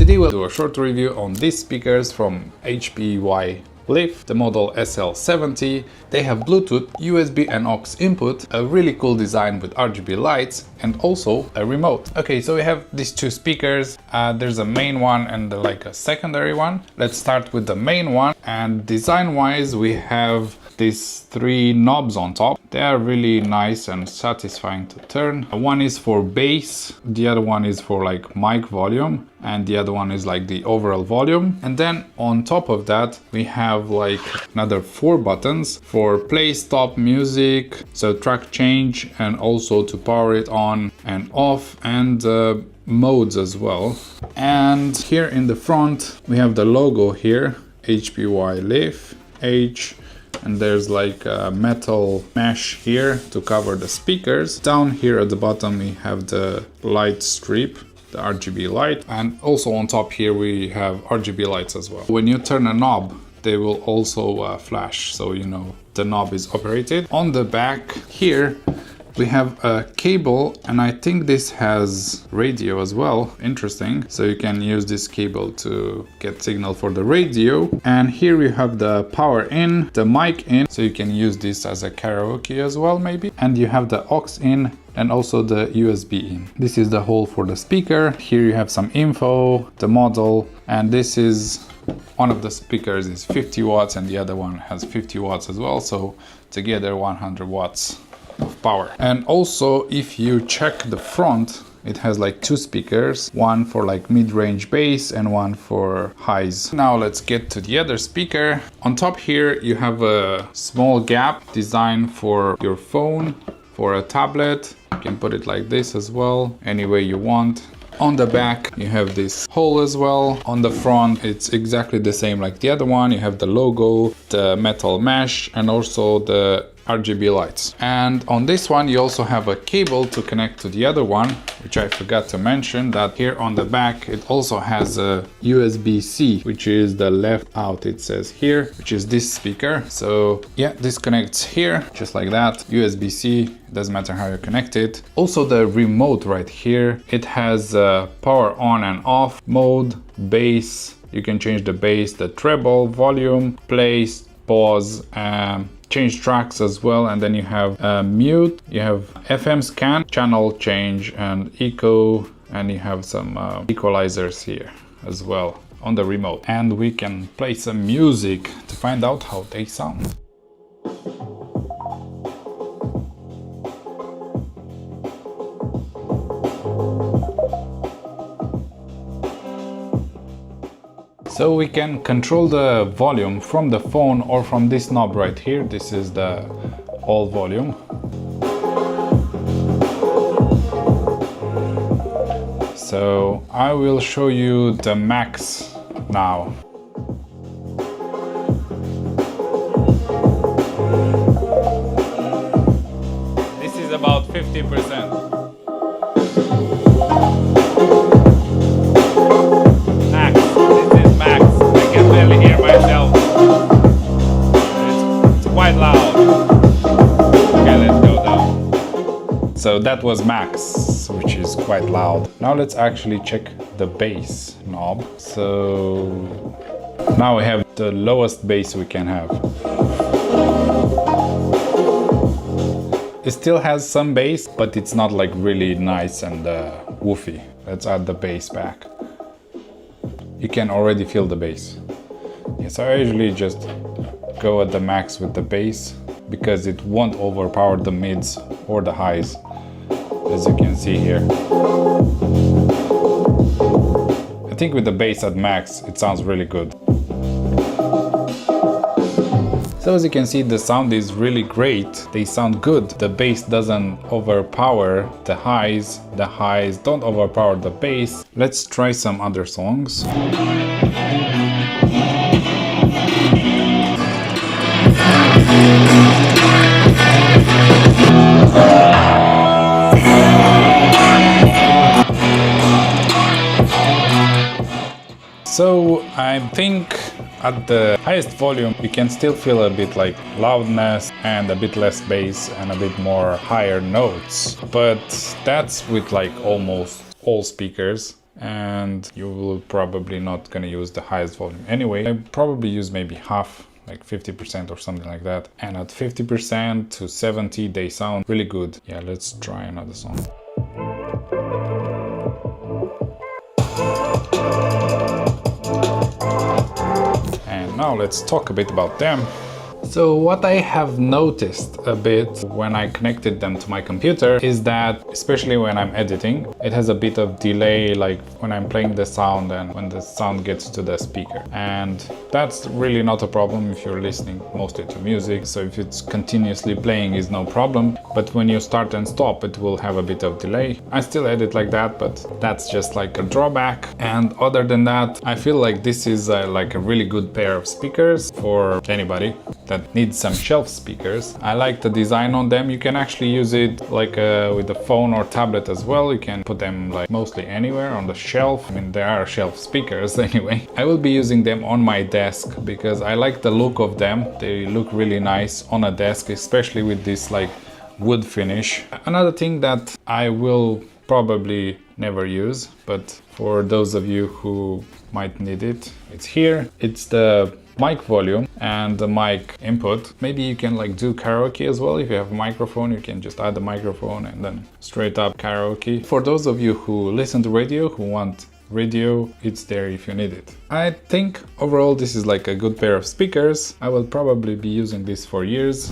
Today we'll do a short review on these speakers from HPYLIF, the model SL70. They have Bluetooth, USB and aux input, a really cool design with RGB lights and also a remote. Okay, so we have these two speakers. There's a main one and like a secondary one. Let's start with the main one, and design wise we have these three knobs on top. They are really nice and satisfying to turn. One is for bass, the other one is for like mic volume, and the other one is like the overall volume. And then on top of that we have like another 4 buttons for play, stop, music, so track change, and also to power it on and off, and modes as well. And here in the front we have the logo here, HPYLIF H, and there's like a metal mesh here to cover the speakers. Down here at the bottom we have the light strip, the RGB light, and also on top here we have RGB lights as well. When you turn a knob they will also flash, so you know the knob is operated. On the back here we have a cable, and I think this has radio as well. Interesting. So you can use this cable to get signal for the radio. And here we have the power in, the mic in, so you can use this as a karaoke as well maybe. And you have the aux in and also the USB in. This is the hole for the speaker. Here you have some info, the model, and this is one of the speakers is 50 watts and the other one has 50 watts as well. So together 100 watts of power. And also if you check the front, it has like 2 speakers, one for like mid-range bass and one for highs. Now let's get to the other speaker. On top here you have a small gap designed for your phone, for a tablet. You can put it like this as well, any way you want. On the back you have this hole as well. On the front it's exactly the same like the other one. You have the logo, the metal mesh, and also the RGB lights. And on this one you also have a cable to connect to the other one, which I forgot to mention, that here on the back it also has a USB-C, which is the left out, it says here, which is this speaker. So yeah, this connects here just like that, USB-C, doesn't matter how you connect it. Also the remote right here, it has power on and off mode, bass, you can change the bass, the treble, volume, play, pause, change tracks as well. And then you have mute, you have FM scan, channel change, and echo, and you have some equalizers here as well on the remote. And we can play some music to find out how they sound. So we can control the volume from the phone or from this knob right here. This is the all volume. So I will show you the max now. This is about 50%. So that was max, which is quite loud. Now let's actually check the bass knob. So now we have the lowest bass we can have. It still has some bass, but it's not like really nice and woofy. Let's add the bass back. You can already feel the bass. Yeah, so I usually just go at the max with the bass, because it won't overpower the mids or the highs, as you can see here. I think with the bass at max it sounds really good. So as you can see, the sound is really great. They sound good. The bass doesn't overpower the highs don't overpower the bass. Let's try some other songs. So I think at the highest volume you can still feel a bit like loudness and a bit less bass and a bit more higher notes, but that's with like almost all speakers. and you will probably not gonna use the highest volume anyway. I probably use maybe half, like 50% or something like that. And at 50% to 70, they sound really good. Yeah, let's try another song. And now let's talk a bit about them. So what I have noticed a bit when I connected them to my computer is that, especially when I'm editing, it has a bit of delay, like when I'm playing the sound and when the sound gets to the speaker. And that's really not a problem if you're listening mostly to music. So if it's continuously playing is no problem. But when you start and stop, it will have a bit of delay. I still edit like that, but that's just like a drawback. And other than that, I feel like this is like a really good pair of speakers for anybody that needs some shelf speakers. I like the design on them. You can actually use it like with a phone or tablet as well. You can put them like mostly anywhere on the shelf. I mean, they are shelf speakers anyway. I will be using them on my desk because I like the look of them. They look really nice on a desk, especially with this like wood finish. Another thing that I will probably never use, but for those of you who might need it, it's here. It's the mic volume and the mic input. Maybe you can like do karaoke as well. If you have a microphone, you can just add the microphone and then straight up karaoke. For those of you who listen to radio, who want radio, it's there if you need it. I think overall this is like a good pair of speakers. I will probably be using this for years.